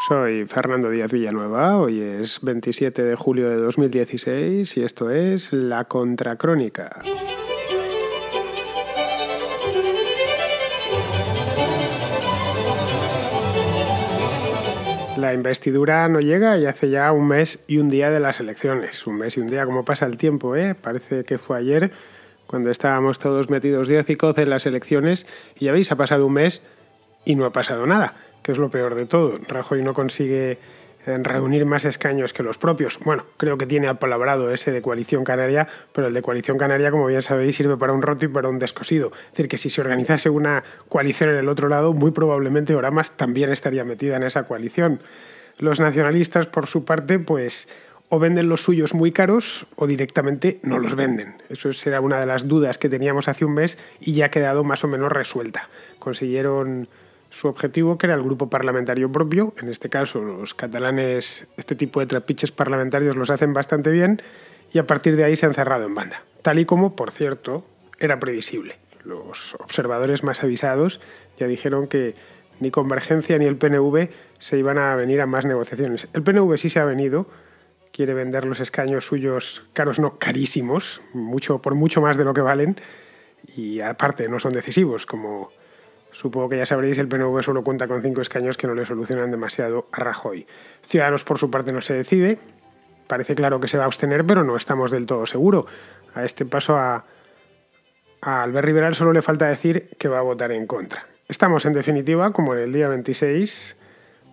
Soy Fernando Díaz Villanueva, hoy es 27 de julio de 2016 y esto es La Contracrónica. La investidura no llega y hace ya un mes y un día de las elecciones. Un mes y un día, ¿cómo pasa el tiempo, eh? Parece que fue ayer cuando estábamos todos metidos de hocicos en las elecciones y ya veis, ha pasado un mes y no ha pasado nada, que es lo peor de todo. Rajoy no consigue reunir más escaños que los propios. Bueno, creo que tiene apalabrado ese de Coalición Canaria, pero el de Coalición Canaria, como bien sabéis, sirve para un roto y para un descosido. Es decir, que si se organizase una coalición en el otro lado, muy probablemente Oramas también estaría metida en esa coalición. Los nacionalistas, por su parte, pues o venden los suyos muy caros o directamente no los venden. Eso era una de las dudas que teníamos hace un mes y ya ha quedado más o menos resuelta. Consiguieron su objetivo, que era el grupo parlamentario propio. En este caso, los catalanes, este tipo de trapiches parlamentarios los hacen bastante bien y a partir de ahí se han cerrado en banda. Tal y como, por cierto, era previsible. Los observadores más avisados ya dijeron que ni Convergencia ni el PNV se iban a venir a más negociaciones. El PNV sí se ha venido, quiere vender los escaños suyos caros, no carísimos, por mucho más de lo que valen, y aparte no son decisivos, como supongo que ya sabréis, el PNV solo cuenta con 5 escaños que no le solucionan demasiado a Rajoy. Ciudadanos, por su parte, no se decide. Parece claro que se va a abstener, pero no estamos del todo seguros. A este paso a Albert Rivera solo le falta decir que va a votar en contra. Estamos, en definitiva, como en el día 26,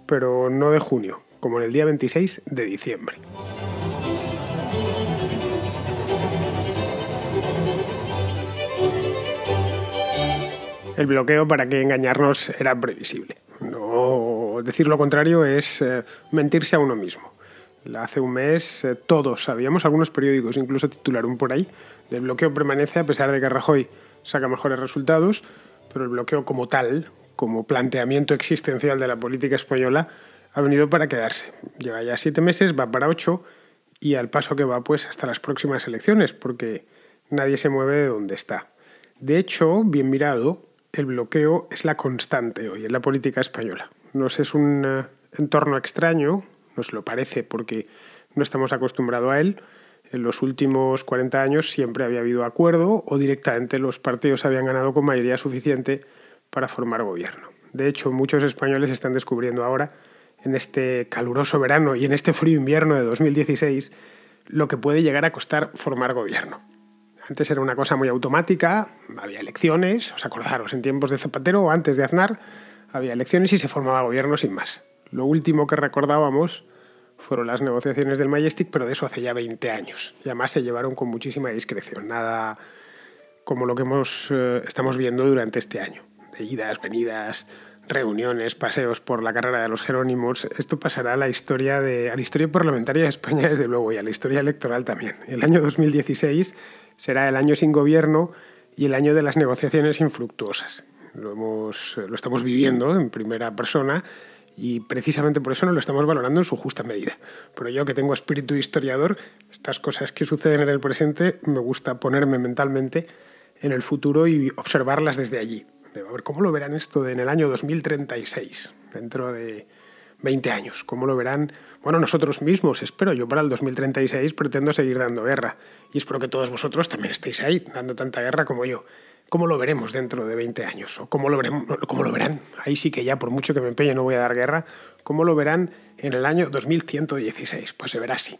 pero no de junio, como en el día 26 de diciembre. El bloqueo, para qué engañarnos, era previsible. No, decir lo contrario es mentirse a uno mismo. Hace un mes todos sabíamos, algunos periódicos incluso titularon por ahí, el bloqueo permanece a pesar de que Rajoy saca mejores resultados, pero el bloqueo como tal, como planteamiento existencial de la política española, ha venido para quedarse. Lleva ya 7 meses, va para 8 y al paso que va pues hasta las próximas elecciones, porque nadie se mueve de donde está. De hecho, bien mirado, el bloqueo es la constante hoy en la política española. Nos es un entorno extraño, nos lo parece porque no estamos acostumbrados a él. En los últimos 40 años siempre había habido acuerdo o directamente los partidos habían ganado con mayoría suficiente para formar gobierno. De hecho, muchos españoles están descubriendo ahora, en este caluroso verano y en este frío invierno de 2016, lo que puede llegar a costar formar gobierno. Antes era una cosa muy automática, había elecciones, os acordaros, en tiempos de Zapatero o antes de Aznar, había elecciones y se formaba gobierno sin más. Lo último que recordábamos fueron las negociaciones del Majestic, pero de eso hace ya 20 años. Y además se llevaron con muchísima discreción, nada como lo que estamos viendo durante este año. De idas, venidas, reuniones, paseos por la carrera de los Jerónimos. Esto pasará a la historia parlamentaria de España, desde luego, y a la historia electoral también. El año 2016 será el año sin gobierno y el año de las negociaciones infructuosas. Lo estamos viviendo en primera persona y precisamente por eso no lo estamos valorando en su justa medida. Pero yo, que tengo espíritu historiador, estas cosas que suceden en el presente me gusta ponerme mentalmente en el futuro y observarlas desde allí. A ver, ¿cómo lo verán esto en el año 2036, dentro de 20 años? ¿Cómo lo verán? Bueno, nosotros mismos, espero. Yo para el 2036 pretendo seguir dando guerra. Y espero que todos vosotros también estéis ahí, dando tanta guerra como yo. ¿Cómo lo veremos dentro de 20 años? ¿O cómo lo verán? Ahí sí que ya, por mucho que me empeñe, no voy a dar guerra. ¿Cómo lo verán en el año 2116? Pues se verá así.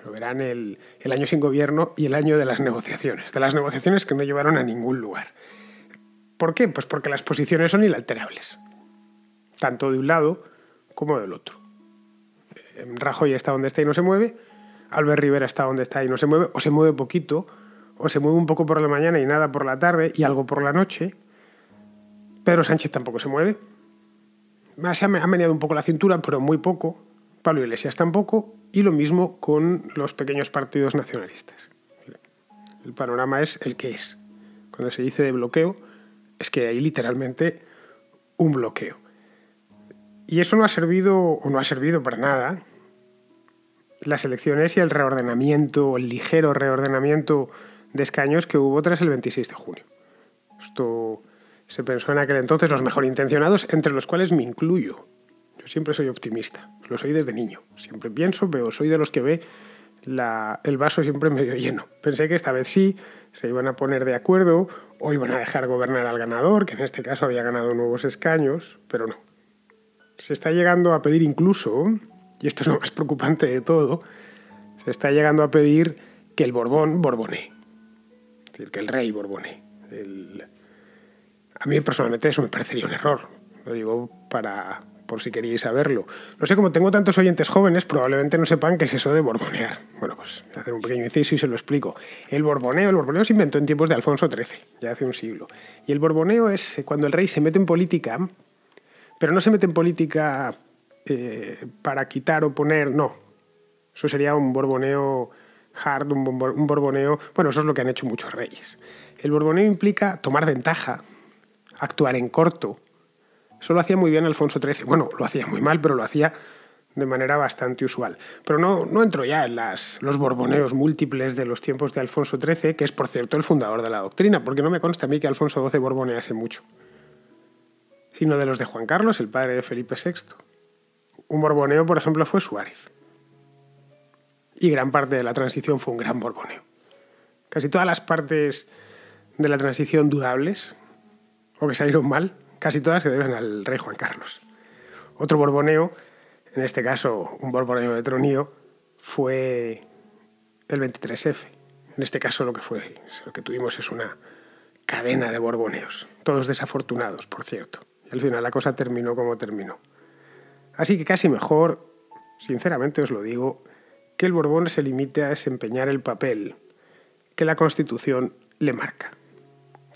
Lo verán el año sin gobierno y el año de las negociaciones. De las negociaciones que no llevaron a ningún lugar. ¿Por qué? Pues porque las posiciones son inalterables. Tanto de un lado como del otro. Rajoy está donde está y no se mueve. Albert Rivera está donde está y no se mueve. O se mueve poquito, o se mueve un poco por la mañana y nada por la tarde y algo por la noche. Pedro Sánchez tampoco se mueve. Se ha meneado un poco la cintura, pero muy poco. Pablo Iglesias tampoco. Y lo mismo con los pequeños partidos nacionalistas. El panorama es el que es. Cuando se dice de bloqueo, es que hay literalmente un bloqueo. Y eso no ha servido para nada. Las elecciones y el reordenamiento, el ligero reordenamiento de escaños que hubo tras el 26 de junio. Esto se pensó en aquel entonces los mejor intencionados, entre los cuales me incluyo. Yo siempre soy optimista, lo soy desde niño. Siempre pienso, pero soy de los que ve el vaso siempre medio lleno. Pensé que esta vez sí, se iban a poner de acuerdo o iban a dejar gobernar al ganador, que en este caso había ganado nuevos escaños, pero no. Se está llegando a pedir incluso, y esto es lo más preocupante de todo, se está llegando a pedir que el Borbón borbonee. Es decir, que el rey borbonee. A mí personalmente eso me parecería un error. Lo digo por si queríais saberlo. No sé, como tengo tantos oyentes jóvenes, probablemente no sepan qué es eso de borbonear. Bueno, pues voy a hacer un pequeño inciso y se lo explico. El borboneo se inventó en tiempos de Alfonso XIII, ya hace un siglo. Y el borboneo es cuando el rey se mete en política, pero no se mete en política para quitar o poner, no. Eso sería un borboneo hard, un borboneo... Bueno, eso es lo que han hecho muchos reyes. El borboneo implica tomar ventaja, actuar en corto. Eso lo hacía muy bien Alfonso XIII. Bueno, lo hacía muy mal, pero lo hacía de manera bastante usual. Pero no entro ya en los borboneos múltiples de los tiempos de Alfonso XIII, que es, por cierto, el fundador de la doctrina, porque no me consta a mí que Alfonso XII borbonease mucho, sino de los de Juan Carlos, el padre de Felipe VI. Un borboneo, por ejemplo, fue Suárez. Y gran parte de la transición fue un gran borboneo. Casi todas las partes de la transición dudables, o que salieron mal, casi todas se deben al rey Juan Carlos. Otro borboneo, en este caso un borboneo de tronío, fue el 23F. En este caso lo que tuvimos es una cadena de borboneos, todos desafortunados, por cierto. Y al final la cosa terminó como terminó. Así que casi mejor, sinceramente os lo digo, que el Borbón se limite a desempeñar el papel que la Constitución le marca,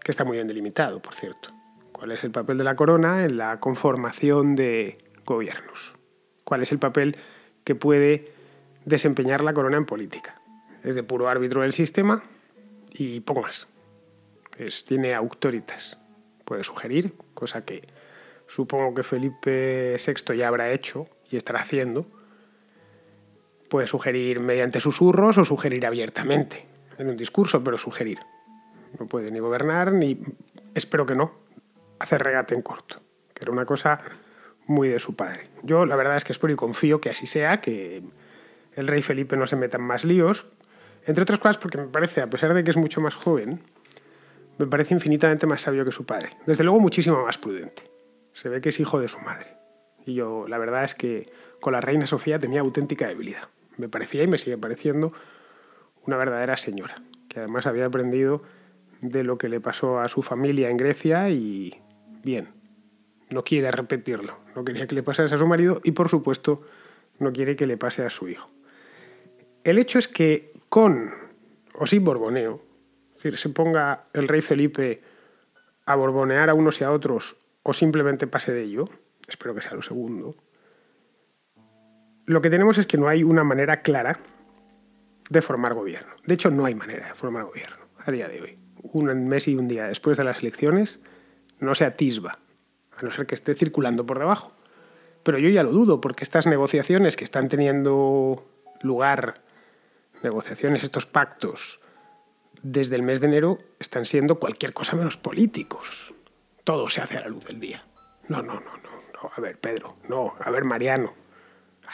que está muy bien delimitado, por cierto. ¿Cuál es el papel de la corona en la conformación de gobiernos? ¿Cuál es el papel que puede desempeñar la corona en política? Es de puro árbitro del sistema y poco más. Tiene auctoritas. Puede sugerir, cosa que supongo que Felipe VI ya habrá hecho y estará haciendo. Puede sugerir mediante susurros o sugerir abiertamente en un discurso, pero sugerir. No puede ni gobernar ni, espero que no, hacer regate en corto, que era una cosa muy de su padre. Yo la verdad es que espero y confío que así sea, que el rey Felipe no se meta en más líos, entre otras cosas porque me parece, a pesar de que es mucho más joven, me parece infinitamente más sabio que su padre. Desde luego muchísimo más prudente. Se ve que es hijo de su madre. Y yo la verdad es que con la reina Sofía tenía auténtica debilidad. Me parecía y me sigue pareciendo una verdadera señora, que además había aprendido de lo que le pasó a su familia en Grecia y bien, no quiere repetirlo. No quería que le pasase a su marido y, por supuesto, no quiere que le pase a su hijo. El hecho es que con o sin borboneo, es decir, se ponga el rey Felipe a borbonear a unos y a otros o simplemente pase de ello, espero que sea lo segundo, lo que tenemos es que no hay una manera clara de formar gobierno. De hecho, no hay manera de formar gobierno a día de hoy. Un mes y un día después de las elecciones no se atisba, a no ser que esté circulando por debajo. Pero yo ya lo dudo, porque estas negociaciones que están teniendo lugar, estos pactos, desde el mes de enero, están siendo cualquier cosa menos políticos. Todo se hace a la luz del día. No. A ver, Pedro, no. A ver, Mariano,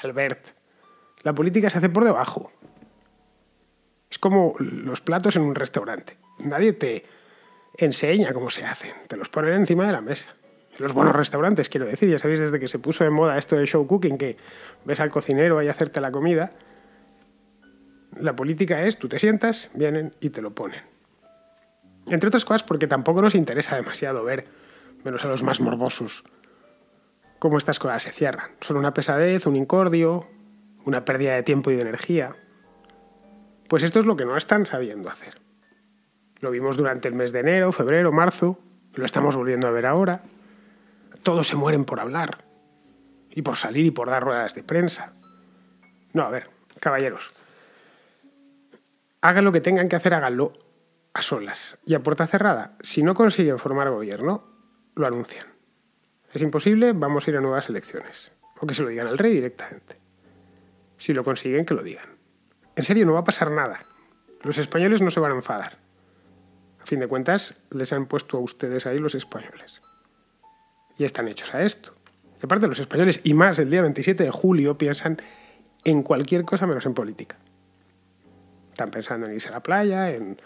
Albert. La política se hace por debajo. Es como los platos en un restaurante. Nadie te enseña cómo se hacen. Te los ponen encima de la mesa. En los buenos restaurantes, quiero decir. Ya sabéis, desde que se puso de moda esto de show cooking, que ves al cocinero ahí hacerte la comida. La política es, tú te sientas, vienen y te lo ponen. Entre otras cosas porque tampoco nos interesa demasiado ver, menos a los más morbosos, cómo estas cosas se cierran. Son una pesadez, un incordio, una pérdida de tiempo y de energía. Pues esto es lo que no están sabiendo hacer. Lo vimos durante el mes de enero, febrero, marzo, lo estamos volviendo a ver ahora. Todos se mueren por hablar, y por salir y por dar ruedas de prensa. No, a ver, caballeros, hagan lo que tengan que hacer, háganlo a solas y a puerta cerrada. Si no consiguen formar gobierno, lo anuncian. Es imposible, vamos a ir a nuevas elecciones. O que se lo digan al rey directamente. Si lo consiguen, que lo digan. En serio, no va a pasar nada. Los españoles no se van a enfadar. A fin de cuentas, les han puesto a ustedes ahí los españoles. Y están hechos a esto. Y aparte los españoles, y más el día 27 de julio, piensan en cualquier cosa menos en política. Están pensando en irse a la playa, en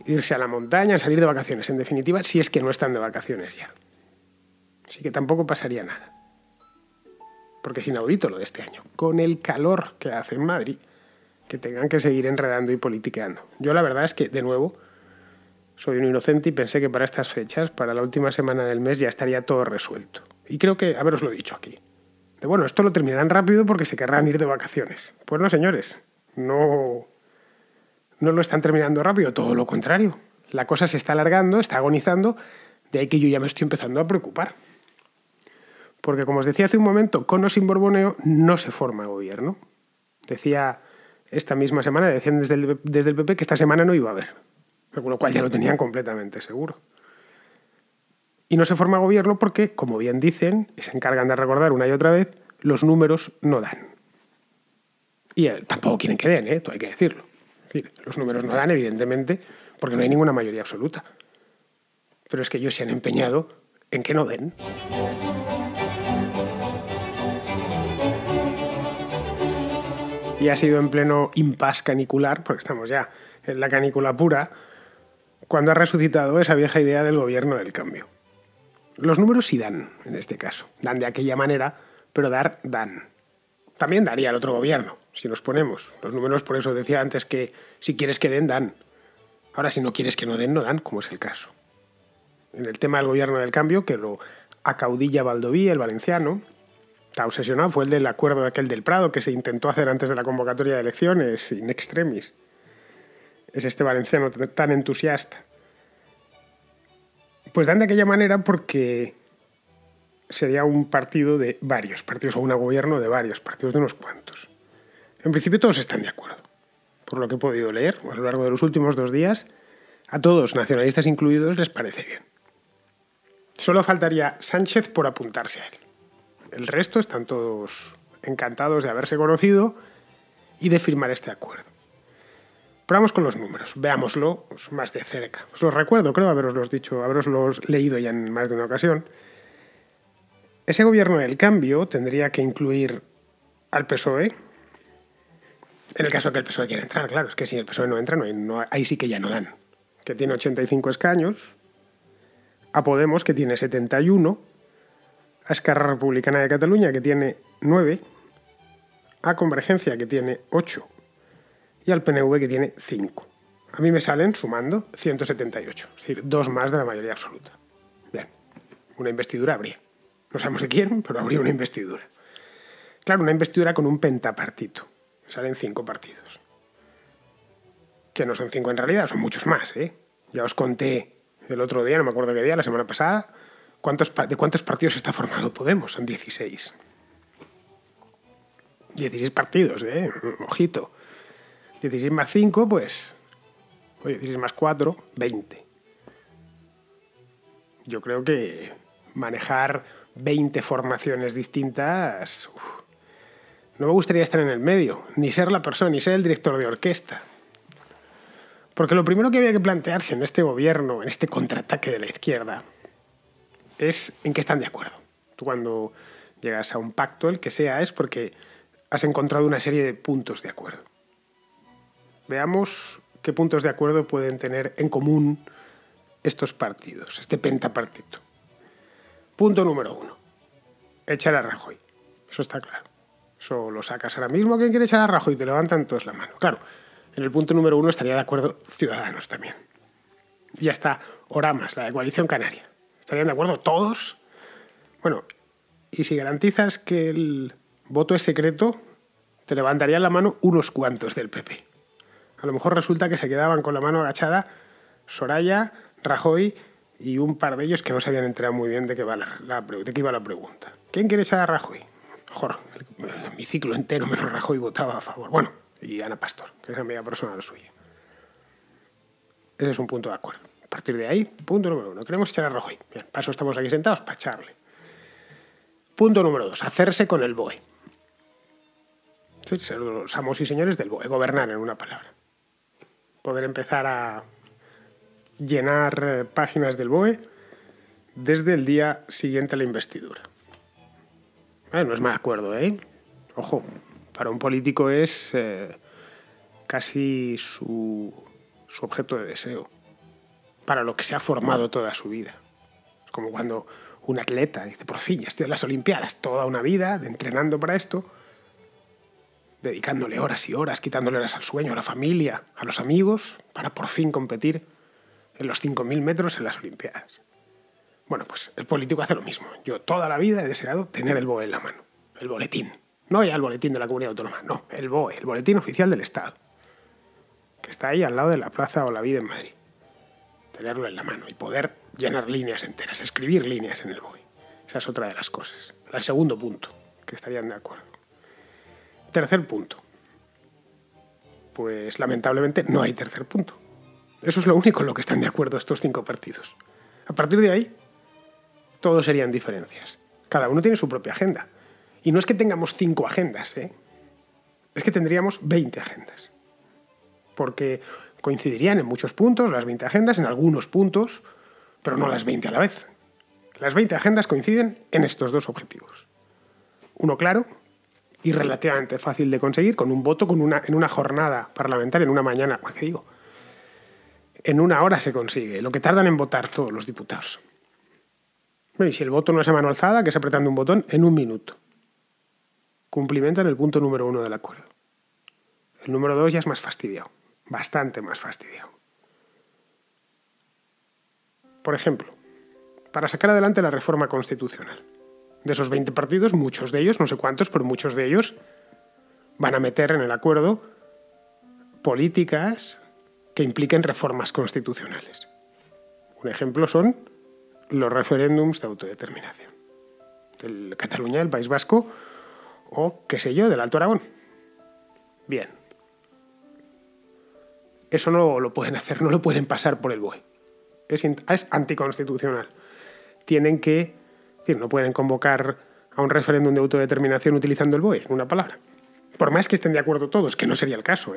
irse a la montaña, en salir de vacaciones. En definitiva, si es que no están de vacaciones ya. Así que tampoco pasaría nada. Porque es inaudito lo de este año. Con el calor que hace en Madrid, que tengan que seguir enredando y politiqueando. Yo la verdad es que, de nuevo, soy un inocente y pensé que para estas fechas, para la última semana del mes, ya estaría todo resuelto. Y creo que, haberoslo dicho aquí. De bueno, esto lo terminarán rápido porque se querrán ir de vacaciones. Pues no, señores. No lo están terminando rápido, todo lo contrario. La cosa se está alargando, está agonizando, de ahí que yo ya me estoy empezando a preocupar. Porque, como os decía hace un momento, con o sin Borboneo no se forma gobierno. Decía esta misma semana, decían desde el PP que esta semana no iba a haber. Con lo cual ya lo tenían completamente seguro. Y no se forma gobierno porque, como bien dicen, y se encargan de recordar una y otra vez, los números no dan. Y tampoco quieren que den, todo hay que decirlo. Es decir, los números no dan, evidentemente, porque no hay ninguna mayoría absoluta. Pero es que ellos se han empeñado en que no den. Y ha sido en pleno impasse canicular, porque estamos ya en la canícula pura, cuando ha resucitado esa vieja idea del gobierno del cambio. Los números sí dan, en este caso. Dan de aquella manera, pero dan. También daría el otro gobierno, si nos ponemos. Los números, por eso decía antes que si quieres que den, dan. Ahora, si no quieres que no dan, como es el caso. En el tema del gobierno del cambio, que lo acaudilla Baldoví, el valenciano, está obsesionado, fue el del acuerdo aquel del Prado que se intentó hacer antes de la convocatoria de elecciones, in extremis. Es este valenciano tan entusiasta. Pues dan de aquella manera porque sería un partido de varios partidos, o un gobierno de varios partidos, de unos cuantos. En principio todos están de acuerdo. Por lo que he podido leer a lo largo de los últimos 2 días, a todos, nacionalistas incluidos, les parece bien. Solo faltaría Sánchez por apuntarse a él. El resto están todos encantados de haberse conocido y de firmar este acuerdo. Pero vamos con los números, veámoslo más de cerca. Os los recuerdo, creo haberoslos leído ya en más de una ocasión. Ese gobierno del cambio tendría que incluir al PSOE, en el caso de que el PSOE quiera entrar, claro, es que si el PSOE no entra, ahí sí que ya no dan, que tiene 85 escaños, a Podemos, que tiene 71, a Esquerra Republicana de Cataluña, que tiene 9, a Convergencia, que tiene 8, y al PNV, que tiene 5. A mí me salen, sumando, 178, es decir, 2 más de la mayoría absoluta. Bien, una investidura habría. No sabemos de quién, pero habría una investidura. Claro, una investidura con un pentapartito. Salen 5 partidos. Que no son 5 en realidad, son muchos más, Ya os conté el otro día, no me acuerdo qué día, la semana pasada, de cuántos partidos está formado Podemos. Son 16. 16 partidos, ojito. 16 más 5, pues... Oye, 16 más 4, 20. Yo creo que manejar 20 formaciones distintas... No me gustaría estar en el medio, ni ser la persona, ni ser el director de orquesta. Porque lo primero que había que plantearse en este gobierno, en este contraataque de la izquierda, es en qué están de acuerdo. Tú cuando llegas a un pacto, el que sea, es porque has encontrado una serie de puntos de acuerdo. Veamos qué puntos de acuerdo pueden tener en común estos partidos, este pentapartito. Punto número 1. Echar a Rajoy. Eso está claro. Eso lo sacas ahora mismo. ¿Quién quiere echar a Rajoy? Te levantan todos la mano. Claro, en el punto número 1 estaría de acuerdo Ciudadanos también. Ya está Oramas, la de Coalición Canaria. ¿Estarían de acuerdo todos? Bueno, y si garantizas que el voto es secreto, te levantarían la mano unos cuantos del PP. A lo mejor resulta que se quedaban con la mano agachada Soraya, Rajoy y un par de ellos que no se habían enterado muy bien de qué iba la pregunta. ¿Quién quiere echar a Rajoy? Mejor, mi ciclo entero menos Rajoy votaba a favor. Bueno, y Ana Pastor, que es amiga personal suya. Ese es un punto de acuerdo. A partir de ahí, punto número 1. Queremos echar a Rajoy. Bien, para eso estamos aquí sentados, para echarle. Punto número 2. Hacerse con el BOE. Sí, ser los amos y señores del BOE. Gobernar, en una palabra. Poder empezar a llenar páginas del BOE desde el día siguiente a la investidura. No es mal acuerdo, ¿eh? Ojo, para un político es casi su objeto de deseo, para lo que se ha formado toda su vida. Es como cuando un atleta dice, por fin, ya estoy en las Olimpiadas, toda una vida entrenando para esto, dedicándole horas y horas, quitándole horas al sueño, a la familia, a los amigos, para por fin competir en los 5.000 metros en las Olimpiadas. Bueno, pues el político hace lo mismo. Yo toda la vida he deseado tener el BOE en la mano, el boletín. No ya el boletín de la comunidad autónoma, no, el BOE, el boletín oficial del Estado, que está ahí al lado de la Plaza Olavide en Madrid. Tenerlo en la mano y poder llenar líneas enteras, escribir líneas en el BOE. Esa es otra de las cosas. El segundo punto, que estarían de acuerdo. Tercer punto. Pues lamentablemente no hay tercer punto. Eso es lo único en lo que están de acuerdo estos 5 partidos. A partir de ahí, todo serían diferencias. Cada uno tiene su propia agenda. Y no es que tengamos 5 agendas, ¿eh? Es que tendríamos 20 agendas. Porque coincidirían en muchos puntos las 20 agendas, en algunos puntos, pero no las 20 a la vez. Las 20 agendas coinciden en estos 2 objetivos. Uno claro y relativamente fácil de conseguir, con un voto en una jornada parlamentaria, en una mañana, ¿qué digo? En una hora se consigue, lo que tardan en votar todos los diputados. Y si el voto no es a mano alzada, que es apretando un botón, en 1 minuto. Cumplimentan el punto número 1 del acuerdo. El número 2 ya es más fastidiado, bastante más fastidiado. Por ejemplo, para sacar adelante la reforma constitucional. De esos 20 partidos, muchos de ellos, no sé cuántos, pero muchos de ellos van a meter en el acuerdo políticas que impliquen reformas constitucionales. Un ejemplo son los referéndums de autodeterminación. De Cataluña, del País Vasco o, qué sé yo, del Alto Aragón. Bien. Eso no lo pueden hacer, no lo pueden pasar por el BOE. Es anticonstitucional. Tienen que, no pueden convocar a un referéndum de autodeterminación utilizando el BOE, en una palabra. Por más que estén de acuerdo todos, que no sería el caso,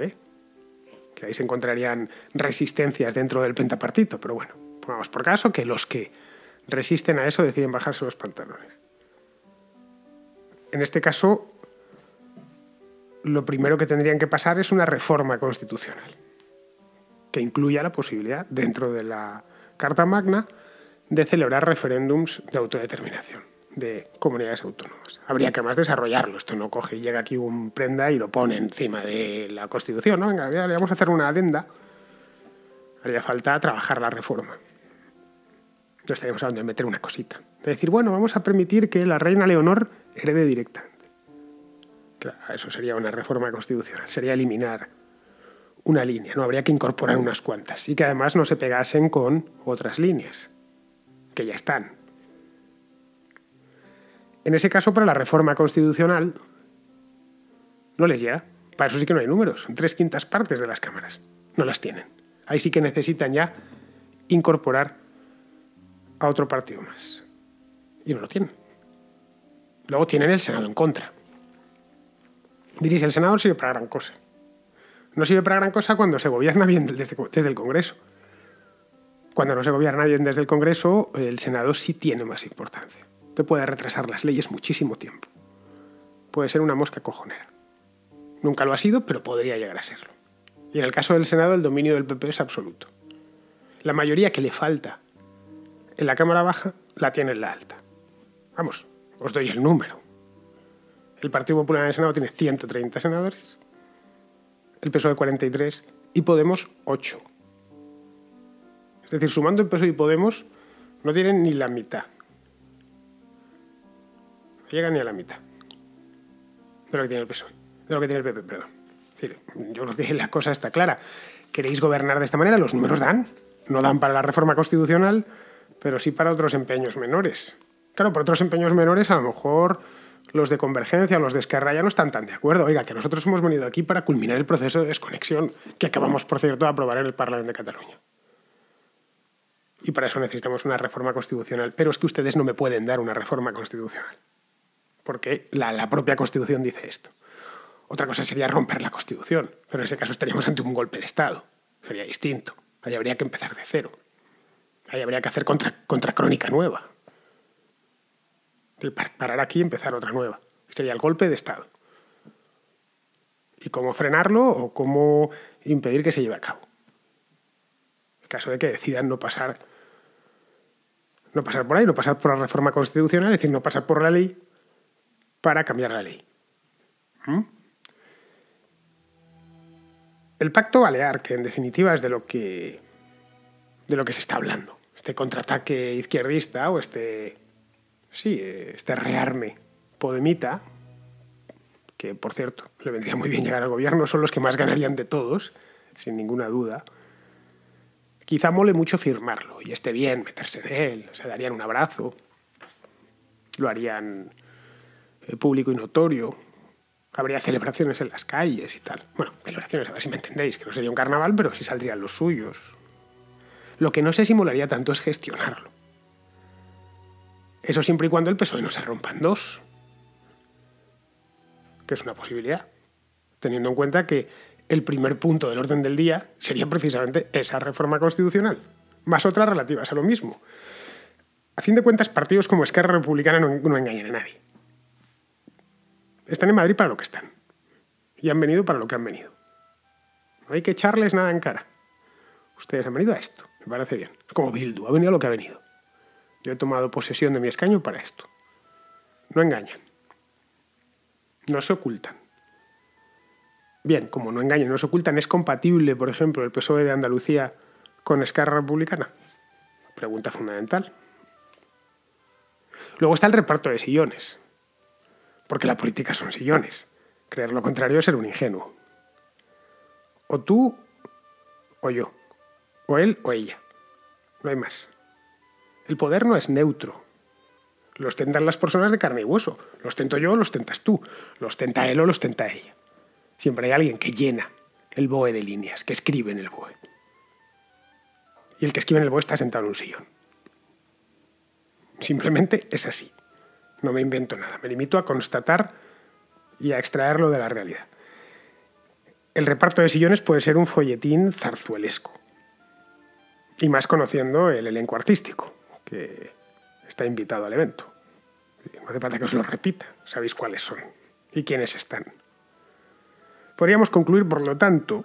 que ahí se encontrarían resistencias dentro del pentapartito, pero bueno, pongamos por caso que los que resisten a eso deciden bajarse los pantalones. En este caso, lo primero que tendrían que pasar es una reforma constitucional que incluya la posibilidad, dentro de la Carta Magna, de celebrar referéndums de autodeterminación de comunidades autónomas. Habría que más desarrollarlo. Esto no coge y llega aquí un prenda y lo pone encima de la Constitución, ¿no? Venga, le vamos a hacer una adenda. Haría falta trabajar la reforma. No estaríamos hablando de meter una cosita. De decir, bueno, vamos a permitir que la reina Leonor herede directamente. Claro, eso sería una reforma constitucional. Sería eliminar una línea. No habría que incorporar unas cuantas. Y que además no se pegasen con otras líneas que ya están. En ese caso, para la reforma constitucional, no les llega. Para eso sí que no hay números. Son 3/5 partes de las cámaras. No las tienen. Ahí sí que necesitan ya incorporar a otro partido más. Y no lo tienen. Luego tienen el Senado en contra. Diréis, el Senado no sirve para gran cosa. No sirve para gran cosa cuando se gobierna bien desde el Congreso. Cuando no se gobierna bien desde el Congreso, el Senado sí tiene más importancia. Te puede retrasar las leyes muchísimo tiempo. Puede ser una mosca cojonera. Nunca lo ha sido, pero podría llegar a serlo. Y en el caso del Senado, el dominio del PP es absoluto. La mayoría que le falta en la Cámara Baja la tiene en la alta. Vamos, os doy el número. El Partido Popular en el Senado tiene 130 senadores, el PSOE 43 y Podemos 8. Es decir, sumando el PSOE y Podemos, no tienen ni la mitad. No llegan ni a la mitad de lo que tiene el PSOE, de lo que tiene el PP, perdón. Es decir, yo creo que la cosa está clara. ¿Queréis gobernar de esta manera? Los números dan. No dan para la reforma constitucional, pero sí para otros empeños menores. Claro, por otros empeños menores, a lo mejor los de Convergencia o los de Esquerra ya no están tan de acuerdo. Oiga, que nosotros hemos venido aquí para culminar el proceso de desconexión que acabamos, por cierto, de aprobar en el Parlamento de Cataluña. Y para eso necesitamos una reforma constitucional. Pero es que ustedes no me pueden dar una reforma constitucional. Porque la propia Constitución dice esto. Otra cosa sería romper la Constitución. Pero en ese caso estaríamos ante un golpe de Estado. Sería distinto. Ahí habría que empezar de cero. Ahí habría que hacer contracrónica nueva. parar aquí y empezar otra nueva. Sería el golpe de Estado. Y cómo frenarlo o cómo impedir que se lleve a cabo. En caso de que decidan no pasar por ahí, no pasar por la reforma constitucional, es decir, no pasar por la ley para cambiar la ley. El pacto balear, que en definitiva es de lo que se está hablando, este contraataque izquierdista o este rearme podemita, que por cierto le vendría muy bien llegar al gobierno, son los que más ganarían de todos, sin ninguna duda. Quizá mole mucho firmarlo y esté bien meterse en él, se darían un abrazo, lo harían público y notorio, habría celebraciones en las calles y tal. Bueno, celebraciones, a ver si me entendéis, que no sería un carnaval, pero sí saldrían los suyos. Lo que no sé si molaría tanto es gestionarlo. Eso siempre y cuando el PSOE no se rompa en dos, que es una posibilidad, teniendo en cuenta que el primer punto del orden del día sería precisamente esa reforma constitucional, más otras relativas a lo mismo. A fin de cuentas, partidos como Esquerra Republicana no engañan a nadie. Están en Madrid para lo que están. Y han venido para lo que han venido. No hay que echarles nada en cara. Ustedes han venido a esto, me parece bien. Es como Bildu, ha venido a lo que ha venido. Yo he tomado posesión de mi escaño para esto. No engañan. No se ocultan. Bien, como no engañan, no se ocultan, ¿es compatible, por ejemplo, el PSOE de Andalucía con Esquerra Republicana? Pregunta fundamental. Luego está el reparto de sillones. Porque la política son sillones. Creer lo contrario es ser un ingenuo. O tú o yo. O él o ella. No hay más. El poder no es neutro. Lo ostentan las personas de carne y hueso. Lo ostento yo o lo ostentas tú. Lo ostenta él o lo ostenta ella. Siempre hay alguien que llena el BOE de líneas, que escribe en el BOE. Y el que escribe en el BOE está sentado en un sillón. Simplemente es así. No me invento nada. Me limito a constatar y a extraerlo de la realidad. El reparto de sillones puede ser un folletín zarzuelesco. Y más conociendo el elenco artístico, que está invitado al evento. No hace falta que os lo repita. Sabéis cuáles son y quiénes están. Podríamos concluir, por lo tanto,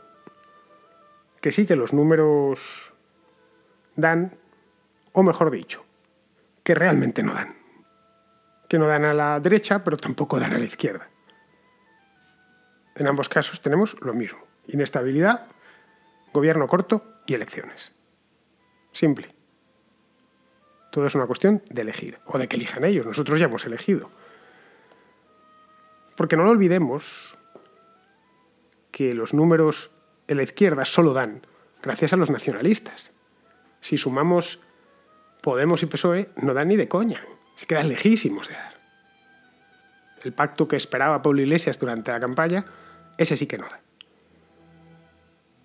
que sí que los números dan, o mejor dicho, que realmente no dan. Que no dan a la derecha, pero tampoco dan a la izquierda. En ambos casos tenemos lo mismo. Inestabilidad, gobierno corto y elecciones. Simple. Todo es una cuestión de elegir, o de que elijan ellos. Nosotros ya hemos elegido. Porque no lo olvidemos que los números en la izquierda solo dan gracias a los nacionalistas. Si sumamos Podemos y PSOE, no dan ni de coña. Se quedan lejísimos de dar. El pacto que esperaba Pablo Iglesias durante la campaña, ese sí que no da.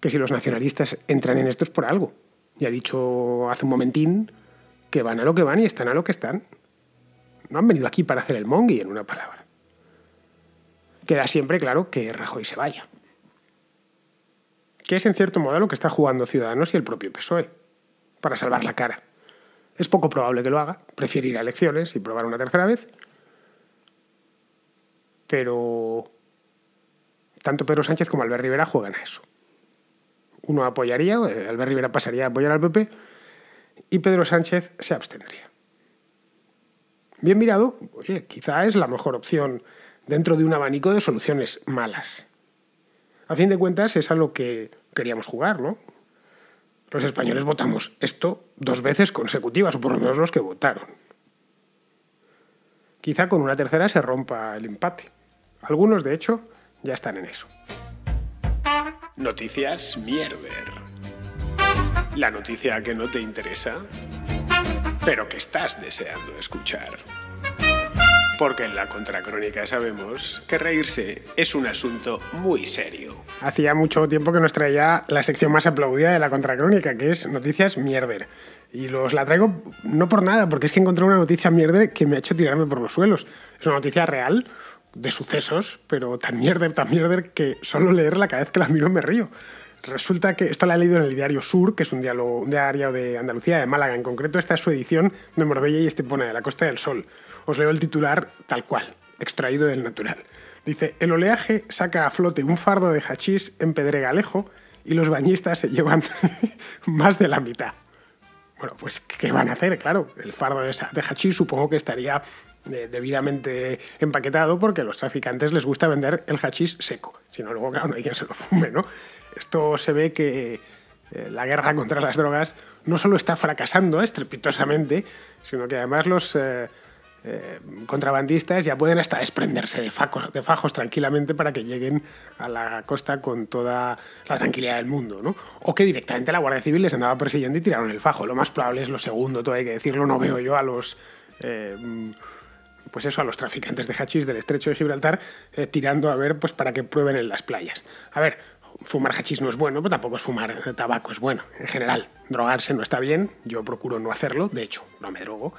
Que si los nacionalistas entran en esto es por algo. Ya ha dicho hace un momentín que van a lo que van y están a lo que están. No han venido aquí para hacer el mongui, en una palabra. Queda siempre claro que Rajoy se vaya. Que es en cierto modo lo que está jugando Ciudadanos y el propio PSOE, para salvar la cara. Es poco probable que lo haga, prefiere ir a elecciones y probar una tercera vez, pero tanto Pedro Sánchez como Albert Rivera juegan a eso. Uno apoyaría, Albert Rivera pasaría a apoyar al PP y Pedro Sánchez se abstendría. Bien mirado, oye, quizá es la mejor opción dentro de un abanico de soluciones malas. A fin de cuentas es a lo que queríamos jugar, ¿no? Los españoles votamos esto 2 veces consecutivas, o por lo menos los que votaron. Quizá con una tercera se rompa el empate. Algunos, de hecho, ya están en eso. Noticias Mierder. La noticia que no te interesa, pero que estás deseando escuchar. Porque en la Contracrónica sabemos que reírse es un asunto muy serio. Hacía mucho tiempo que nos traía la sección más aplaudida de la Contracrónica, que es Noticias Mierder. Y la traigo no por nada, porque es que encontré una noticia mierder que me ha hecho tirarme por los suelos. Es una noticia real, de sucesos, pero tan mierder, que solo leerla cada vez que la miro me río. Resulta que esto la he leído en el diario Sur, que es un diario de Andalucía, de Málaga en concreto. Esta es su edición de Marbella y Estepona, de la Costa del Sol. Os leo el titular tal cual, extraído del Natural. Dice, el oleaje saca a flote un fardo de hachís en Pedregalejo y los bañistas se llevan más de la mitad. Bueno, pues, ¿qué van a hacer? Claro, el fardo de hachís supongo que estaría debidamente empaquetado porque a los traficantes les gusta vender el hachís seco. Si no, luego, claro, no hay quien se lo fume, ¿no? Esto se ve que la guerra contra las drogas no solo está fracasando estrepitosamente, sino que además los contrabandistas ya pueden hasta desprenderse de fajos tranquilamente para que lleguen a la costa con toda la tranquilidad del mundo, ¿no? O que directamente la Guardia Civil les andaba persiguiendo y tiraron el fajo. Lo más probable es lo segundo, todo hay que decirlo. No veo yo a los a los traficantes de hachís del estrecho de Gibraltar tirando a ver pues para que prueben en las playas. A ver, fumar hachís no es bueno, pero tampoco es fumar tabaco es bueno. En general, drogarse no está bien. Yo procuro no hacerlo, de hecho, no me drogo.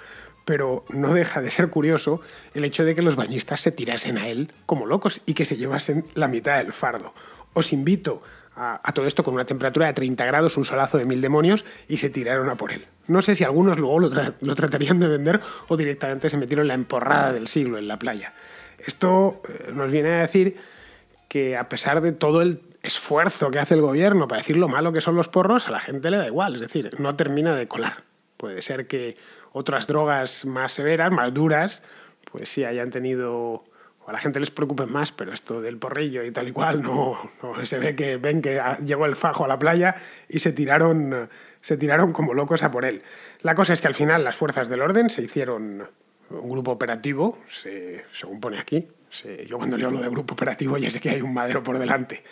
Pero no deja de ser curioso el hecho de que los bañistas se tirasen a él como locos y que se llevasen la mitad del fardo. Os invito a todo esto con una temperatura de 30 grados, un solazo de 1000 demonios, y se tiraron a por él. No sé si algunos luego lo tratarían de vender o directamente se metieron la emporrada del siglo en la playa. Esto nos viene a decir que a pesar de todo el esfuerzo que hace el gobierno para decir lo malo que son los porros, a la gente le da igual, es decir, no termina de colar. Puede ser que otras drogas más severas, más duras, pues sí hayan tenido, o a la gente les preocupe más, pero esto del porrillo y tal y cual, no se ve que ven que llegó el fajo a la playa y se tiraron como locos a por él. La cosa es que al final las fuerzas del orden se hicieron un grupo operativo, según pone aquí. Yo cuando leo lo de grupo operativo ya sé que hay un madero por delante.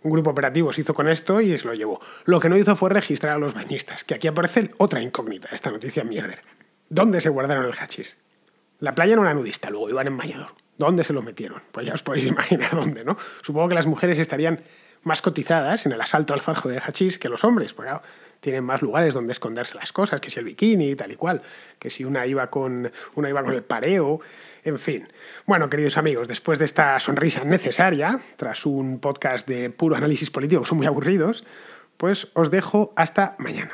Un grupo operativo se hizo con esto y se lo llevó. Lo que no hizo fue registrar a los bañistas, que aquí aparece otra incógnita, esta noticia mierder. ¿Dónde se guardaron el hachís? La playa no era nudista, luego iban en bañador. ¿Dónde se lo metieron? Pues ya os podéis imaginar dónde, ¿no? Supongo que las mujeres estarían más cotizadas en el asalto al fajo de hachís que los hombres, porque claro, tienen más lugares donde esconderse las cosas, que si el bikini y tal y cual, que si una iba con el pareo, en fin. Bueno, queridos amigos, después de esta sonrisa necesaria, tras un podcast de puro análisis político que son muy aburridos, pues os dejo hasta mañana.